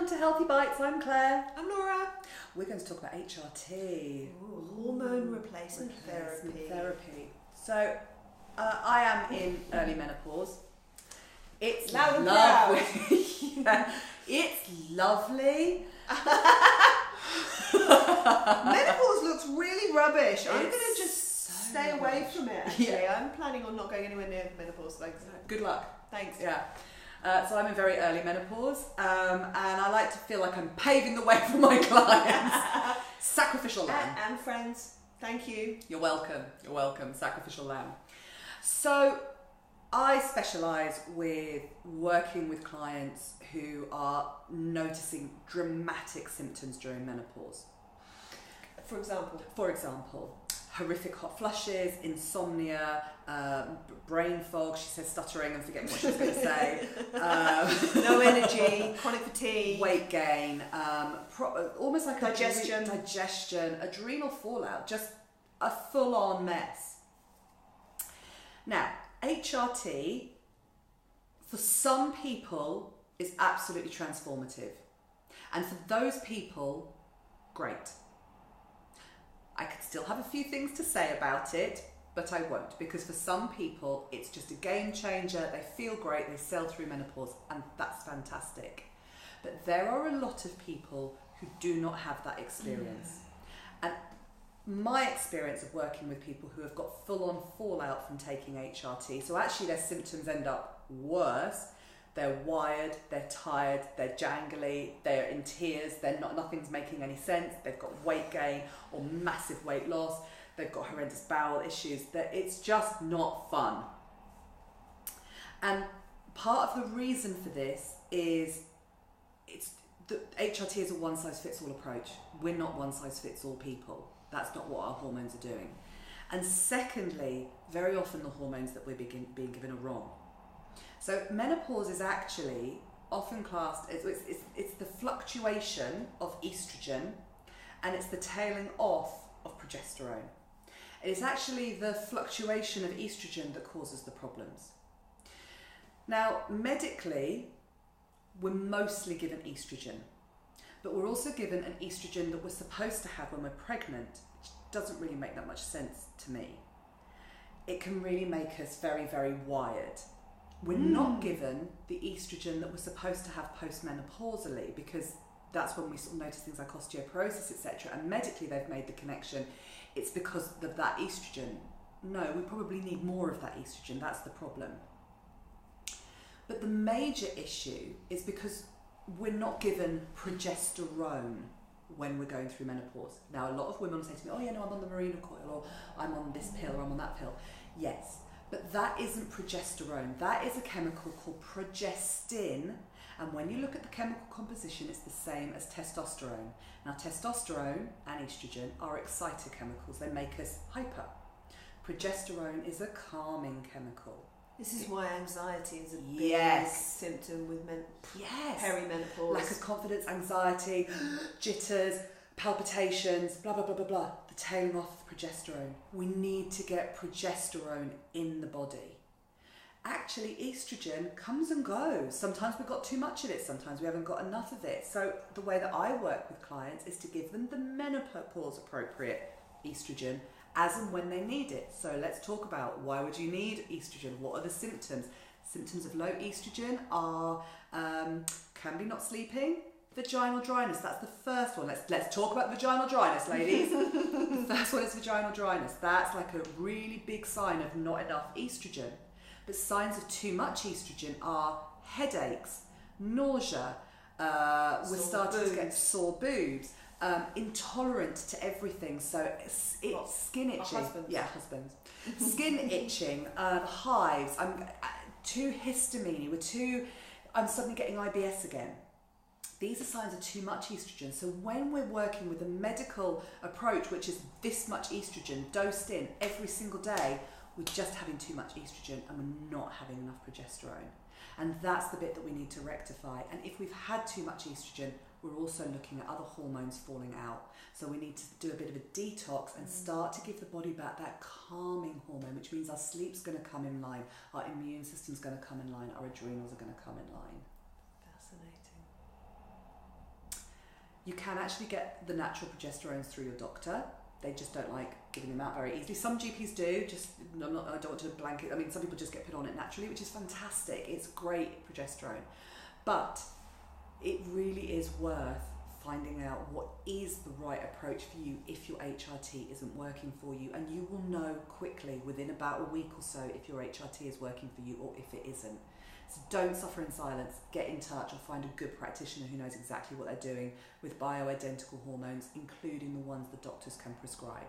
Welcome to Healthy Bites. I'm Claire. I'm Laura. We're going to talk about HRT. Hormone replacement therapy. So, I am in early menopause. It's Loud and lovely. Yeah, it's lovely. Menopause looks really rubbish. I'm going to just so stay away rubbish. from it, actually. Yeah. I'm planning on not going anywhere near menopause. Thanks. Good luck. Thanks. Yeah. So I'm in very early menopause, and I like to feel like I'm paving the way for my clients. Sacrificial lamb. And friends, thank you. You're welcome. You're welcome. Sacrificial lamb. So I specialise with working with clients who are noticing dramatic symptoms during menopause. For example, horrific hot flushes, insomnia, brain fog. She says stuttering and forgetting what she was going to say. no energy, chronic fatigue, weight gain, almost like digestion, adrenal fallout, just a full-on mess. Now, HRT, for some people, is absolutely transformative. And for those people, great. I could still have a few things to say about it, but I won't, because for some people, it's just a game changer. They feel great, they sail through menopause, and that's fantastic. But there are a lot of people who do not have that experience. And my experience of working with people who have got full-on fallout from taking HRT, so actually their symptoms end up worse. They're wired, they're tired, they're jangly, they're in tears, nothing's making any sense, they've got weight gain or massive weight loss, they've got horrendous bowel issues, it's just not fun. And part of the reason for this is HRT is a one-size-fits-all approach. We're not one-size-fits-all people. That's not what our hormones are doing. And secondly, very often the hormones that we're being given are wrong. So menopause is actually often classed, it's the fluctuation of estrogen and it's the tailing off of progesterone. It's actually the fluctuation of estrogen that causes the problems. Now, medically, we're mostly given estrogen, but we're also given an estrogen that we're supposed to have when we're pregnant, which doesn't really make that much sense to me. It can really make us very, very wired. We're not given the estrogen that we're supposed to have postmenopausally, because that's when we sort of notice things like osteoporosis, etc. And medically they've made the connection, it's because of that estrogen. No, we probably need more of that estrogen, that's the problem. But the major issue is because we're not given progesterone when we're going through menopause. Now, a lot of women say to me, oh yeah, no, I'm on the Mirena coil, or I'm on this pill, or I'm on that pill. Yes. But that isn't progesterone. That is a chemical called progestin. And when you look at the chemical composition, it's the same as testosterone. Now, testosterone and estrogen are exciter chemicals. They make us hyper. Progesterone is a calming chemical. This is why anxiety is a big symptom with perimenopause. Lack of confidence, anxiety, jitters, palpitations, blah, blah, blah, blah, blah. The tailing off of progesterone. We need to get progesterone in the body. Actually, estrogen comes and goes. Sometimes we've got too much of it, sometimes we haven't got enough of it. So the way that I work with clients is to give them the menopause appropriate estrogen as and when they need it. So let's talk about, why would you need estrogen? What are the symptoms? Symptoms of low estrogen are can be not sleeping, vaginal dryness. That's the first one. Let's talk about vaginal dryness, ladies. The first one is vaginal dryness. That's like a really big sign of not enough estrogen. But signs of too much estrogen are headaches, nausea, we're starting to get sore boobs, intolerant to everything. So it's skin itching. Husbands. Skin itching, hives. I'm too histamine. I'm suddenly getting IBS again. These are signs of too much estrogen. So when we're working with a medical approach, which is this much estrogen dosed in every single day, we're just having too much estrogen and we're not having enough progesterone. And that's the bit that we need to rectify. And if we've had too much estrogen, we're also looking at other hormones falling out. So we need to do a bit of a detox and start to give the body back that calming hormone, which means our sleep's going to come in line, our immune system's going to come in line, our adrenals are going to come in line. Fascinating. You can actually get the natural progesterones through your doctor. They just don't like giving them out very easily. Some GPs do, I don't want to blanket, I mean, some people just get put on it naturally, which is fantastic. It's great progesterone. But it really is worth finding out what is the right approach for you if your HRT isn't working for you, and you will know quickly within about a week or so if your HRT is working for you or if it isn't. So don't suffer in silence, get in touch or find a good practitioner who knows exactly what they're doing with bioidentical hormones, including the ones the doctors can prescribe.